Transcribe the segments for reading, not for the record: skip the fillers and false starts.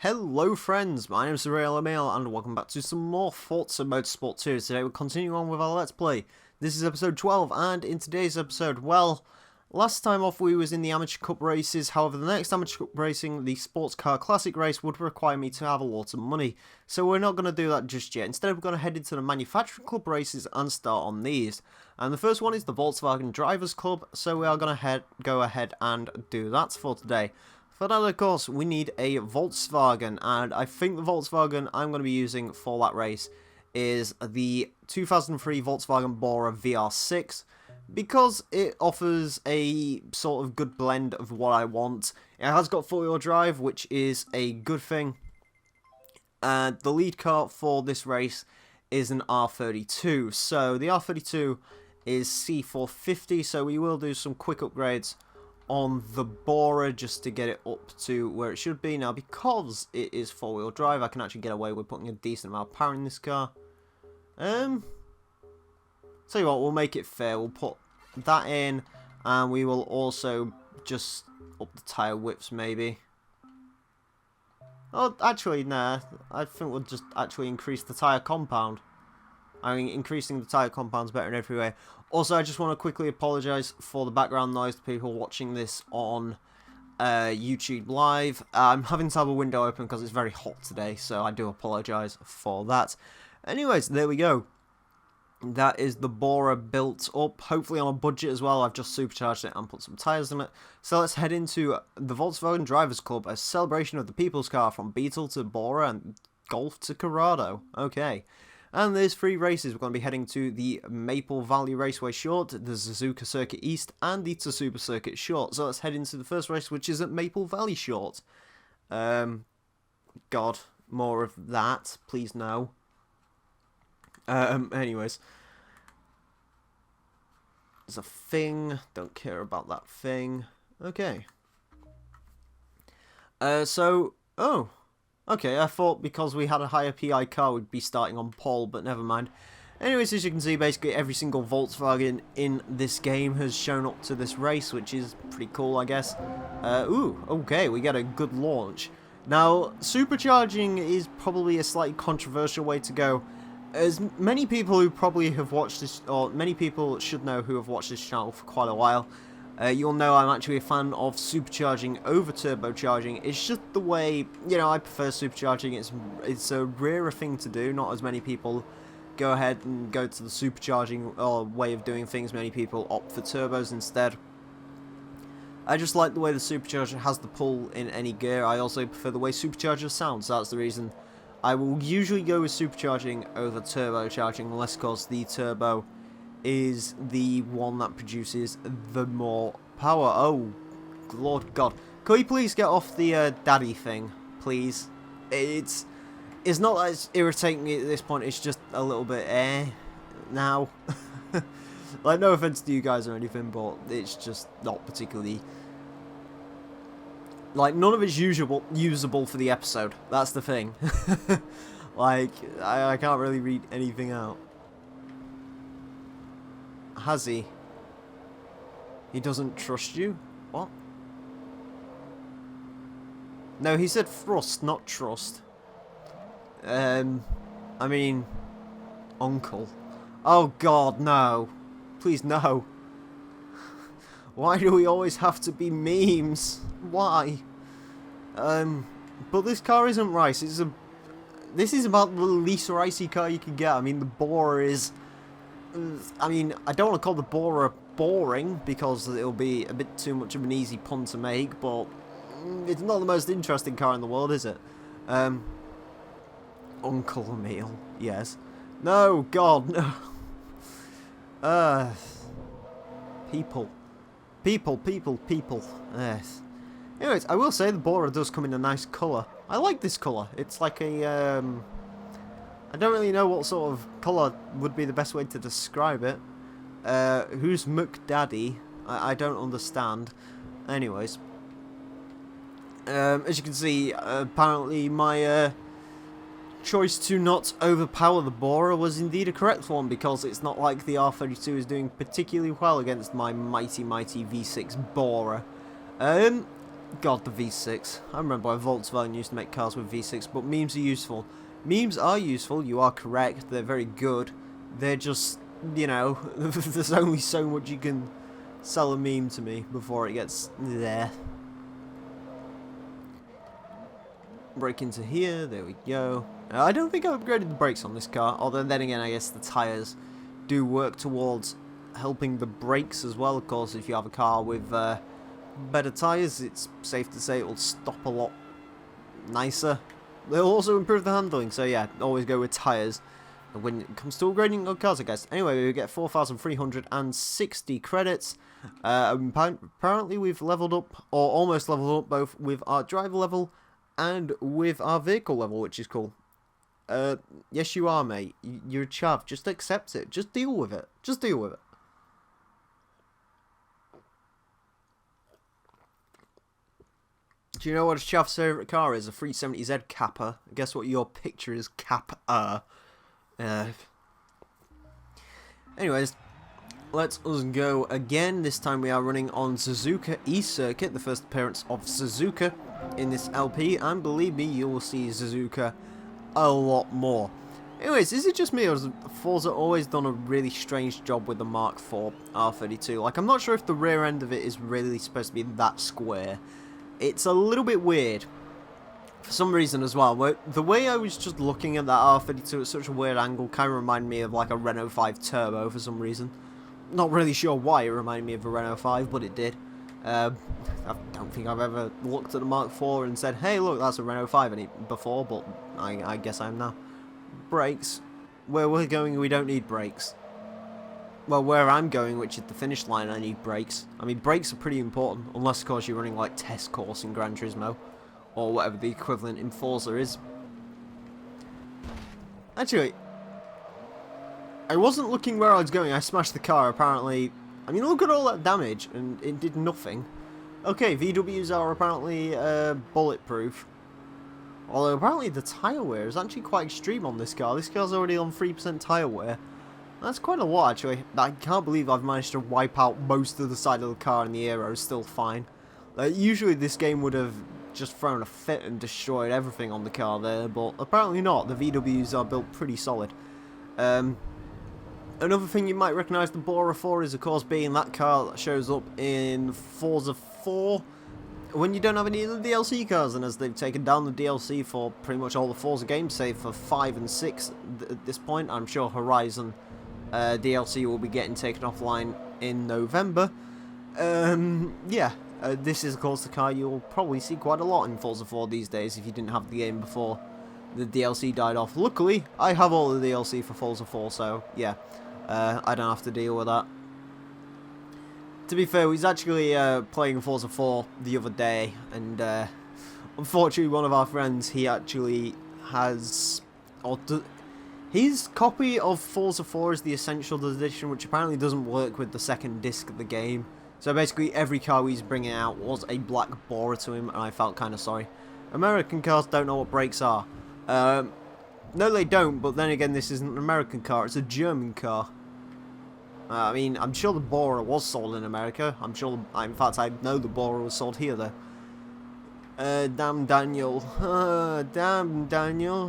Hello friends, my name is Emile and welcome back to some more Forza Motorsport 2. Today we're continuing on with our Let's Play. This is episode 12 and in today's episode, well, last time off we was in the Amateur Cup races. However, the next Amateur Cup racing, the Sports Car Classic race, would require me to have a lot of money. So we're not going to do that just yet. Instead we're going to head into the Manufacturing Club races and start on these. And the first one is the Volkswagen Drivers Club, so we are going to go ahead and do that for today. For that, of course, we need a Volkswagen, and I think the Volkswagen I'm going to be using for that race is the 2003 Volkswagen Bora VR6, because it offers a sort of good blend of what I want. It has got four-wheel drive, which is a good thing, and the lead car for this race is an R32, so the R32 is C450, so we will do some quick upgrades on the Bora just to get it up to where it should be. Now, because it is four-wheel drive, I can actually get away with putting a decent amount of power in this car. Tell you what, we'll make it fair. We'll put that in, and we will also just up the tyre widths, maybe. Oh, actually, nah. I think we'll just actually increase the tyre compound. I mean, increasing the tyre compound's better in every way. Also, I just want to quickly apologise for the background noise to people watching this on YouTube Live. I'm having to have a window open because it's very hot today, so I do apologise for that. Anyways, there we go. That is the Bora built up, hopefully on a budget as well. I've just supercharged it and put some tyres in it. So let's head into the Volkswagen Drivers Club, a celebration of the people's car from Beetle to Bora and Golf to Corrado. Okay. And there's three races. We're going to be heading to the Maple Valley Raceway Short, the Suzuka Circuit East, and the Tsukuba Circuit Short. So let's head into the first race, which is at Maple Valley Short. God, more of that, please no. Anyways. There's a thing, don't care about that thing. Okay. Okay, I thought because we had a higher PI car we'd be starting on pole, but never mind. Anyways, as you can see, basically every single Volkswagen in this game has shown up to this race, which is pretty cool, I guess. Okay, we get a good launch. Now, supercharging is probably a slightly controversial way to go. As many people who probably have watched this, or many people should know who have watched this channel for quite a while, you'll know I'm actually a fan of supercharging over turbocharging. It's just the way, you know, I prefer supercharging. It's a rarer thing to do. Not as many people go ahead and go to the supercharging way of doing things. Many people opt for turbos instead. I just like the way the supercharger has the pull in any gear. I also prefer the way supercharger sounds. So that's the reason I will usually go with supercharging over turbocharging, unless, of course, the turbo is the one that produces the more power. Oh, Lord God. Can we please get off the daddy thing, please? It's not as irritating me at this point, it's just a little bit now. Like, no offense to you guys or anything, but it's just not particularly... Like, none of it's usable for the episode. That's the thing. Like, I can't really read anything out. Has he? He doesn't trust you? What? No, he said thrust, not trust. I mean... Uncle. Oh God, no. Please, no. Why do we always have to be memes? Why? But this car isn't rice. This is about the least ricey car you can get. I mean, the Bora is... I mean, I don't want to call the Bora boring, because it'll be a bit too much of an easy pun to make, but it's not the most interesting car in the world, is it? Uncle Emile, yes. No, God, no. People. Yes. Anyways, I will say the Bora does come in a nice colour. I like this colour. It's like a, I don't really know what sort of colour would be the best way to describe it. Who's McDaddy? I don't understand. Anyways. As you can see, apparently my choice to not overpower the Bora was indeed a correct one, because it's not like the R32 is doing particularly well against my mighty V6 Bora. God, the V6. I remember when Volkswagen used to make cars with V6, but memes are useful. Memes are useful, you are correct, they're very good. They're just, you know, there's only so much you can sell a meme to me before it gets there. Brake into here, there we go. I don't think I've upgraded the brakes on this car, although then again I guess the tyres do work towards helping the brakes as well. Of course, if you have a car with better tyres, it's safe to say it will stop a lot nicer. They'll also improve the handling, so yeah, always go with tyres when it comes to upgrading your cars, I guess. Anyway, we get 4,360 credits. Apparently we've leveled up, or almost leveled up, both with our driver level and with our vehicle level, which is cool. Yes you are, mate. You're a chav. Just accept it. Just deal with it. Just deal with it. Do you know what a chav's favourite car is? A 370Z Kappa. Guess what your picture is? Kappa. Anyways, let us go again. This time we are running on Suzuka E-Circuit, the first appearance of Suzuka in this LP, and believe me, you will see Suzuka a lot more. Anyways, is it just me, or has Forza always done a really strange job with the Mark IV R32? Like, I'm not sure if the rear end of it is really supposed to be that square. It's a little bit weird for some reason as well. The way I was just looking at that R32 at such a weird angle kind of reminded me of like a Renault 5 Turbo for some reason. Not really sure why it reminded me of a Renault 5, but it did. I don't think I've ever looked at the Mark IV and said, hey look, that's a Renault 5 before, but I guess I am now. Brakes. Where we're going, we don't need brakes. Well, where I'm going, which is the finish line, I need brakes. I mean, brakes are pretty important, unless, of course, you're running, like, test course in Gran Turismo, or whatever the equivalent in Forza is. Actually, I wasn't looking where I was going. I smashed the car, apparently. I mean, look at all that damage, and it did nothing. Okay, VWs are apparently bulletproof. Although, apparently, the tyre wear is actually quite extreme on this car. This car's already on 3% tyre wear. That's quite a lot, actually. I can't believe I've managed to wipe out most of the side of the car and the aero is still fine. Usually this game would have just thrown a fit and destroyed everything on the car there, but apparently not. The VWs are built pretty solid. Another thing you might recognise the Bora for is, of course, being that car that shows up in Forza 4 when you don't have any of the DLC cars, and as they've taken down the DLC for pretty much all the Forza games, save for 5 and 6 at this point. I'm sure Horizon DLC will be getting taken offline in November. This is of course the car you'll probably see quite a lot in Forza 4 these days if you didn't have the game before the DLC died off. Luckily, I have all the DLC for Forza 4, so yeah, I don't have to deal with that. To be fair, we was actually playing Forza 4 the other day, and unfortunately one of our friends, he actually has... his copy of Forza 4 is the Essential Edition, which apparently doesn't work with the second disc of the game. So basically every car he's bringing out was a black Bora to him, and I felt kind of sorry. American cars don't know what brakes are. No, they don't, but then again, this isn't an American car, it's a German car. I mean, I'm sure the Bora was sold in America. I'm sure, in fact, I know the Bora was sold here, though. Damn Daniel. Damn Daniel.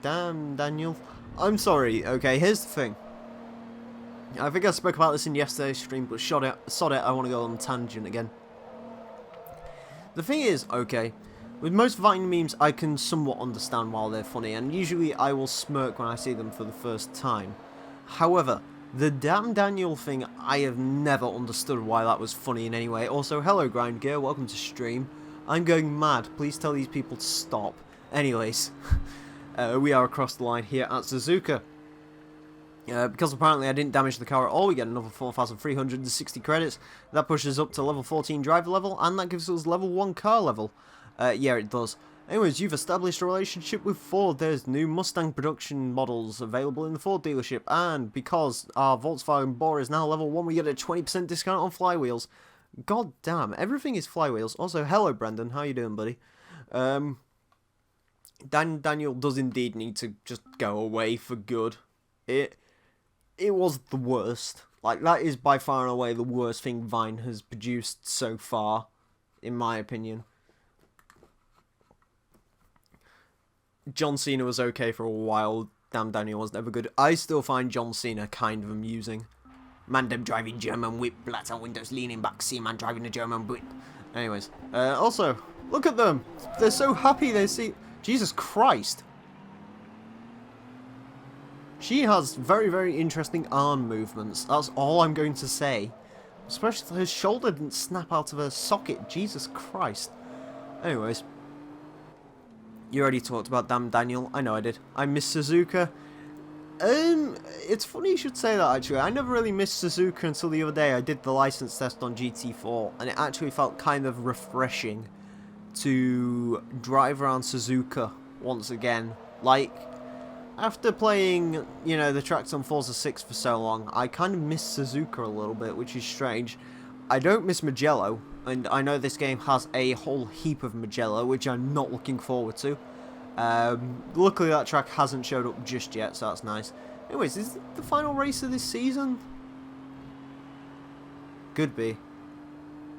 Damn Daniel. I'm sorry, okay, here's the thing. I think I spoke about this in yesterday's stream, but sod it, I want to go on a tangent again. The thing is, okay, with most Vine memes, I can somewhat understand why they're funny, and usually I will smirk when I see them for the first time. However, the damn Daniel thing, I have never understood why that was funny in any way. Also, hello Grind Gear, welcome to stream. I'm going mad, please tell these people to stop. Anyways, we are across the line here at Suzuka. Because apparently I didn't damage the car at all, we get another 4,360 credits. That pushes up to level 14 driver level, and that gives us level 1 car level. Yeah, it does. Anyways, you've established a relationship with Ford. There's new Mustang production models available in the Ford dealership, and because our Volkswagen Bora is now level 1, we get a 20% discount on flywheels. God damn, everything is flywheels. Also, hello Brendan, how you doing, buddy? Daniel does indeed need to just go away for good. It was the worst. Like, that is by far and away the worst thing Vine has produced so far. in my opinion. John Cena was okay for a while. Damn Daniel was never good. I still find John Cena kind of amusing. Man, them driving German whip, blats on windows, leaning back, see man driving a German whip. Anyways, also, look at them. They're so happy they see... Jesus Christ. She has very, very interesting arm movements. That's all I'm going to say. Especially her shoulder didn't snap out of her socket. Jesus Christ. Anyways. You already talked about damn Daniel. I know I did. I miss Suzuka. It's funny you should say that, actually. I never really missed Suzuka until the other day. I did the license test on GT4, and it actually felt kind of refreshing to drive around Suzuka once again. Like, after playing, you know, the tracks on Forza 6 for so long, I kind of miss Suzuka a little bit, which is strange. I don't miss Mugello, and I know this game has a whole heap of Mugello, which I'm not looking forward to. Luckily that track hasn't showed up just yet, so that's nice. Anyways, is it the final race of this season? Could be.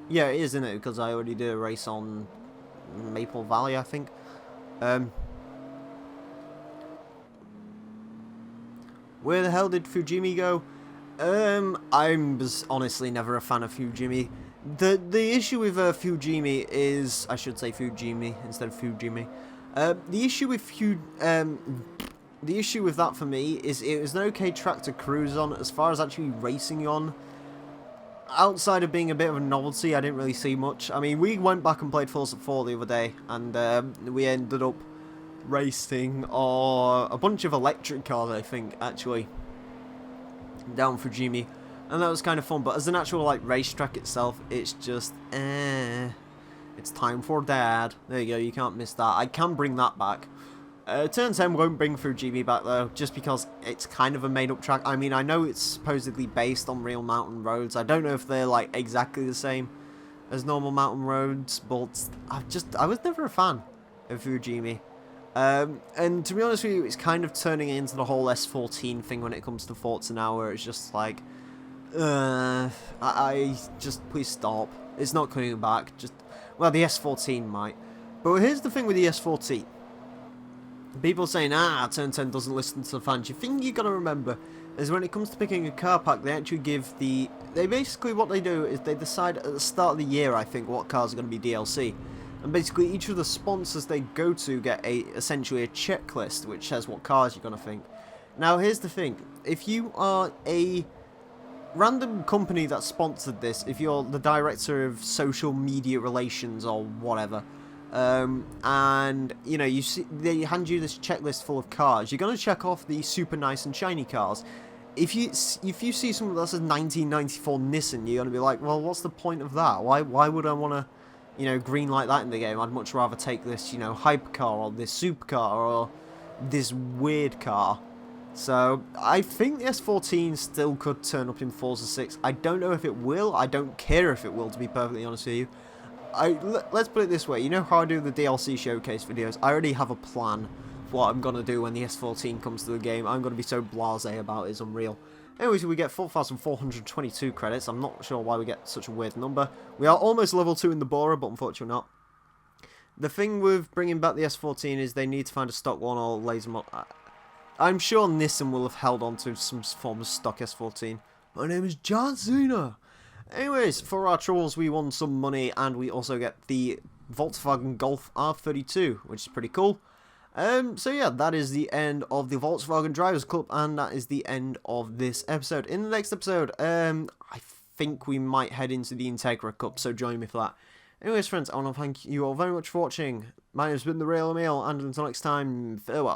Yeah, it is, isn't it? Because I already did a race on Maple Valley, I think. Where the hell did Fujimi go? I was honestly never a fan of Fujimi. The issue with Fujimi is... I should say Fujimi instead of Fujimi. The issue with that for me is it was an okay track to cruise on. As far as actually racing on, outside of being a bit of a novelty, I didn't really see much. I mean, we went back and played Forza 4 the other day, and we ended up racing a bunch of electric cars, I think, actually, down Fujimi, and that was kind of fun. But as an actual like racetrack itself, it's just it's time for dad. There you go, you can't miss that. I can bring that back. Turn 10 won't bring Fujimi back though, just because it's kind of a made up track. I mean, I know it's supposedly based on real mountain roads. I don't know if they're like exactly the same as normal mountain roads, but I was never a fan of Fujimi. And to be honest with you, it's kind of turning into the whole S14 thing when it comes to Forza now, where it's just like, I just, please stop. It's not coming back. Well, the S14 might. But here's the thing with the S14. People saying, Turn 10 doesn't listen to the fans. The thing you gotta remember is when it comes to picking a car pack, they actually give basically what they do is they decide at the start of the year, I think, what cars are going to be DLC. And basically each of the sponsors they go to get essentially a checklist which says what cars you're going to think. Now here's the thing, if you are a random company that sponsored this, if you're the director of social media relations or whatever, and you know they hand you this checklist full of cars, you're going to check off the super nice and shiny cars. If you see something that says 1994 Nissan, you're going to be like, well, what's the point of that? Why would I want to, you know, green light that in the game? I'd much rather take this, you know, hypercar or this supercar or this weird car. So I think the S14 still could turn up in Forza 6. I don't know if it will. I don't care if it will, to be perfectly honest with you. Let's put it this way. You know how I do the DLC showcase videos? I already have a plan for what I'm going to do when the S14 comes to the game. I'm going to be so blasé about it, it's unreal. Anyways, we get 4,422 credits. I'm not sure why we get such a weird number. We are almost level 2 in the Bora, but unfortunately not. The thing with bringing back the S14 is they need to find a stock one or laser mod. I'm sure Nissan will have held on to some form of stock S14. My name is John Cena. Anyways, for our troubles, we won some money, and we also get the Volkswagen Golf R32, which is pretty cool. So yeah, that is the end of the Volkswagen Drivers Club, and that is the end of this episode. In the next episode, I think we might head into the Integra Cup, so join me for that. Anyways, friends, I want to thank you all very much for watching. My name has been The Real Emile, and until next time, farewell.